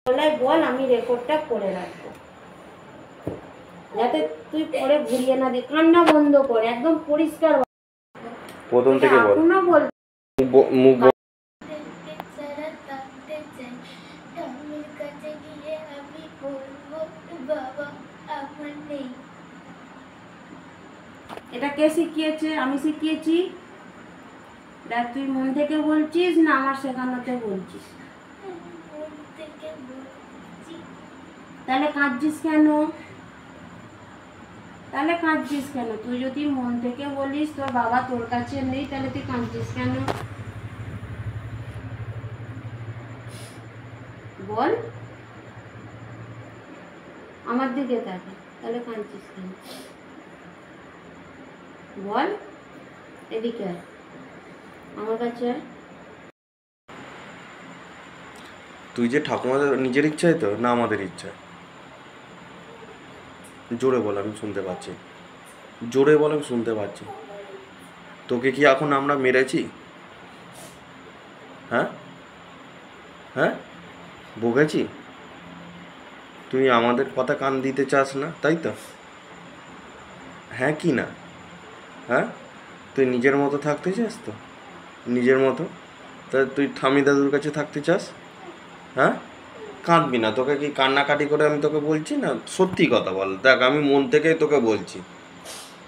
গলায় বল, আমি রেকর্ডটা করে রাখবো, যাতে তুই পরে ঘুরিয়ে না দিস। কান্না বন্ধ কর, একদম পরিষ্কার প্রথম থেকে বল। এখনো বল। মুখ এটা কে শিখিয়েছে? আমি শিখিয়েছি? দেখ, তুই মন থেকে বলছিস না আমার শেখানোতে বলছিস? তাহলে কাঁদছিস কেন? তুই যদি মন থেকে বলিস তোর বাবা তোর কাছে নেই, তাহলে তুই কাঁদছিস কেন? বল, আমার দিকে তাকা, তাহলে কাঁদছিস কেন? বল, এদিকে আয়, আমার কাছে আয়। তুই যে ঠাকুমাদের নিজের ইচ্ছাই তো না আমাদের ইচ্ছা? জোরে বল, আমি শুনতে পাচ্ছি। জোরে বল, আমি শুনতে পাচ্ছি। তোকে কি এখন আমরা মেরেছি? হ্যাঁ হ্যাঁ, বকেছি? তুই আমাদের কথা কান দিতে চাস না, তাই তো? হ্যাঁ কি না? হ্যাঁ, তুই নিজের মতো থাকতে চাস তো? নিজের মতো? তা তুই ঠামি দাদুর কাছে থাকতে চাস? হ্যাঁ, কাঁদবি না। তোকে কি কান্নাকাটি করে আমি তোকে বলছি না? সত্যি কথা বল, দেখ আমি মন থেকেই তোকে বলছি,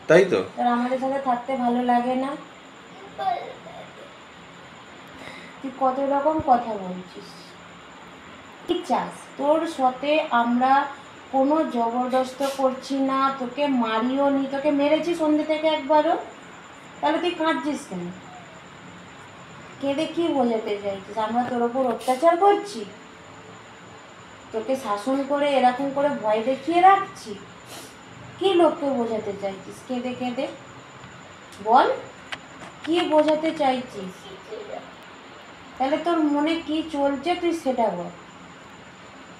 তাই তো? তোর আমাদের সাথে থাকতে ভালো লাগে না? তুই কত রকম কথা বলছিস। কি চাস? তোর সাথে আমরা কোনো জবরদস্ত করছি না, তোকে মারিও নি। তোকে মেরেছি সন্ধ্যে থেকে একবারও? তাহলে তুই কাঁদছিস কেন? কেঁদে কি বোঝাতে চাইছিস? আমরা তোর ওপর অত্যাচার করছি? তোকে শাসন করে এরকম করে ভয় দেখিয়ে রাখছি? কি লোককে বোঝাতে চাইছিস কেঁদে কেঁদে? বল, কি বোঝাতে চাইছিস? তাহলে তোর মনে কি চলছে তুই সেটা বল।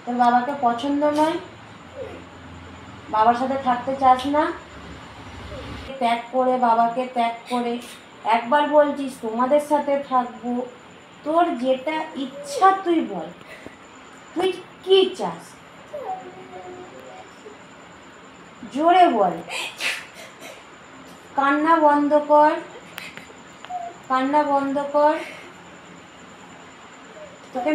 তোর বাবাকে পছন্দ নয়? বাবার সাথে থাকতে চাস না? ত্যাগ করে, বাবাকে ত্যাগ করে একবার বলছিস তোমাদের সাথে থাকবো। তোর যেটা ইচ্ছা তুই বল, তুই কি চাস? জোরে বল। কান্না বন্ধ কর, কান্না বন্ধ কর। তোকে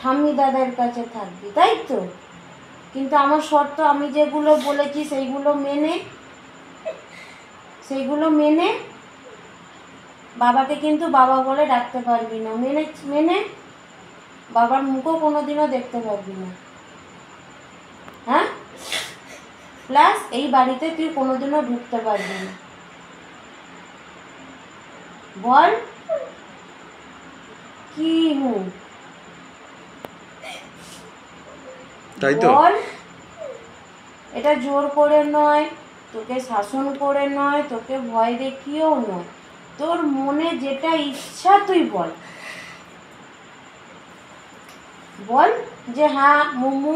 ঠাম্মি দাদার কাছে থাকবি, তাই তো? কিন্তু আমার শর্ত, আমি যেগুলো বলেছি সেইগুলো মেনে বাবাকে কিন্তু বাবা বলে ডাকতে পারবি না। মেনে বাবার মুখও কোনোদিনও দেখতে পারবি না। হ্যাঁ, প্লাস এই বাড়িতে তুই কোনোদিনও ঢুকতে পারবি না। বল, কি মুখ? তাই তো? বল, এটা জোর করে নয়, তোকে শাসন করে নয়, তোকে ভয় দেখিয়েও নয়। তোর মনে যেটা ইচ্ছা তুই বল। বল যে হ্যাঁ মুমু,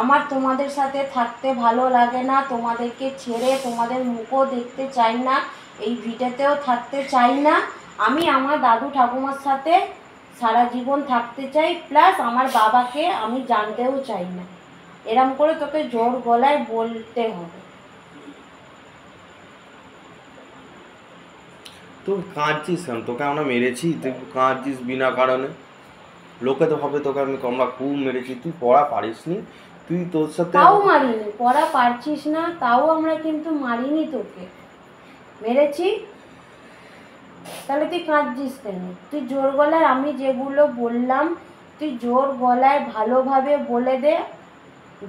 আমার তোমাদের সাথে থাকতে ভালো লাগে না, তোমাদেরকে ছেড়ে তোমাদের মুখও দেখতে চাই না, এই ভিটেতেও থাকতে চাই না। আমি আমার দাদু ঠাকুমার সাথে সারা জীবন থাকতে চাই, প্লাস আমার বাবাকে আমি জানতেও চাই না। এরম করে তোকে জোর গলায় বলতে হবে। তুই কাঁদছিস কেন? তোকে আমরা মেরেছি? তুই কাঁদছিস বিনা কারণে? লোকে তো ভাবে তোকে আমরা খুব মেরেছি। তুই পড়া পারিসনি, তুই তোর সাথে তাও মারিনি। পড়া পারছিস না তাও আমরা কিন্তু মারিনি তোকে, মেরেছি। তাহলে তুই কাঁদছিস কেন? তুই জোর গলায় আমি যেগুলো বললাম তুই জোর গলায় ভালোভাবে বলে দে,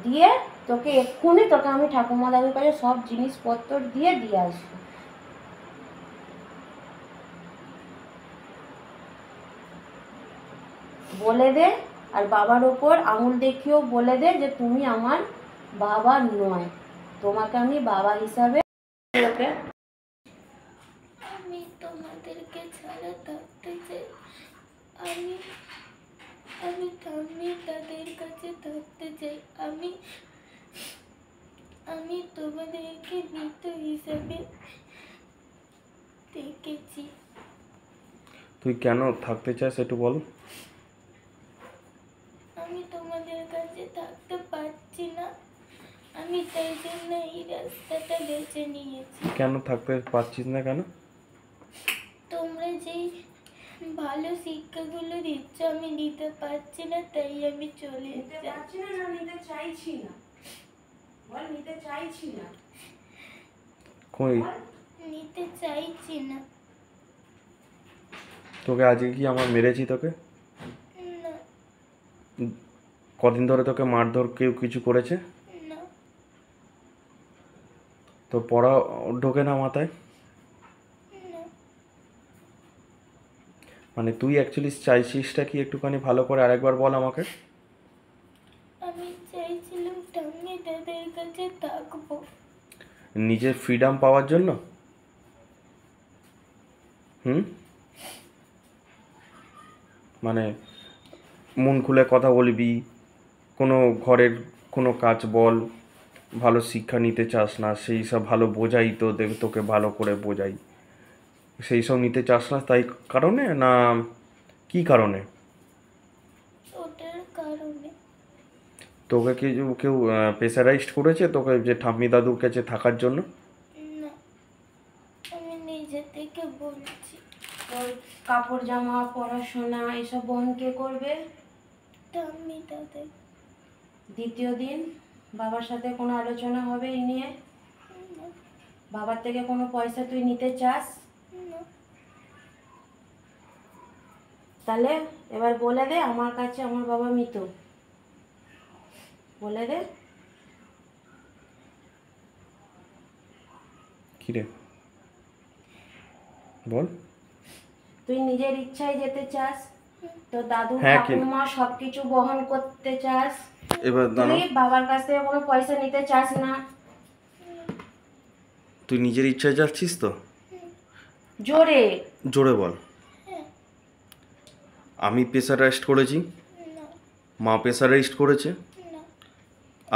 দিয়ে তোকে এক্ষুনি তোকে আমি ঠাকুমা দাদুর কাছে সব জিনিসপত্র দিয়ে আসবো। বলে দে, আর বাবার ওপর আঙুল দেখিয়েও বলে দে যে তুমি আমার বাবা নয়, তোমাকে আমি বাবা হিসাবে ওকে। আমি তোমাদেরকে ছাড়া থাকতে চাই। আমি আমি ঠাম্মি তাদের কাছে থাকতে চাই। আমি তোমাদেরকে মৃত হিসাবে দেখেছি। তুই কেন থাকতে চাস একটু বল। আমি তোমাদের কাছে থাকতে পারছি না, আমি তাই জন্য এই রাস্তাটা বেছে নিয়েছি। কেন থাকতে পারছিস না কেন? তোমরা যেই ভালো শিক্ষাগুলো দিচ্ছ আমি নিতে পারছি না, তাই আমি চলে নিতে যাই। পারছি না না নিতে চাইছি না? বল নিতে চাইছি না। কই বল। নিতে চাইছি না। তোকে আজকে কি আমার মেরেছি তোকে? না। কদিন ধরে তোকে মারধর কেউ কিছু করেছে? না। তোর পড়া ঢোকে না মাথায়? না। মানে তুই অ্যাকচুয়ালি চাইছিসটা কি একটুখানি ভালো করে আরেকবার বল আমাকে। আমি চাইছিলাম ঠাম্মি দাদের কাছে থাকবো। নিজের ফ্রিডম পাওয়ার জন্য? মানে মন খুলে কথা বলবি, কোনো ঘরের কোনো কাজ বল, ভালো শিক্ষা নিতে চাস না, সেই সব ভালো বোঝাই তো তোকে ভালো করে বোঝাই, সেই সব নিতে চাস না তাই কারণে না কি কারণে? ওটার কারণে। তোকে কি কেউ প্রেসারাইজড করেছে তোকে যে ঠাম্মি দাদুর কাছে থাকার জন্য? না, আমি নিজে থেকে বলছি। তোর কাপড় জামা পড়াশোনা এসব বহন কে করবে? ঠাম্মি দাদের। দ্বিতীয় দিন বাবার সাথে কোনো আলোচনা হবে এই নিয়ে? না। বাবার থেকে কোনো পয়সা তুই নিতে চাস? না। তাহলে এবার বলে দে আমার কাছে আমার বাবা মৃত, বলে দে। কি রে বল। তুই নিজের ইচ্ছায় যেতে চাস, তো দাদু হ্যাঁ, ঠাকুমা সবকিছু বহন করতে চাস, এবার তুই বাবার কাছ থেকে কোনো পয়সা নিতে চাস না? তুই নিজের ইচ্ছায় যাচ্ছিস তো? জোরে জোরে বল। হ্যাঁ। আমি প্রেসারাইজড করেছি? না। মা প্রেসারাইজড করেছে? না।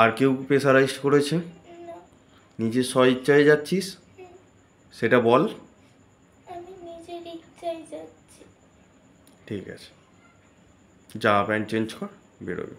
আর কেউ প্রেসারাইজড করেছে? না। নিজের স্ব ইচ্ছায় যাচ্ছিস সেটা বল। আমি নিজের ইচ্ছায় যাচ্ছি। ঠিক আছে, জামা প্যান্ট চেঞ্জ কর, বেরোবে।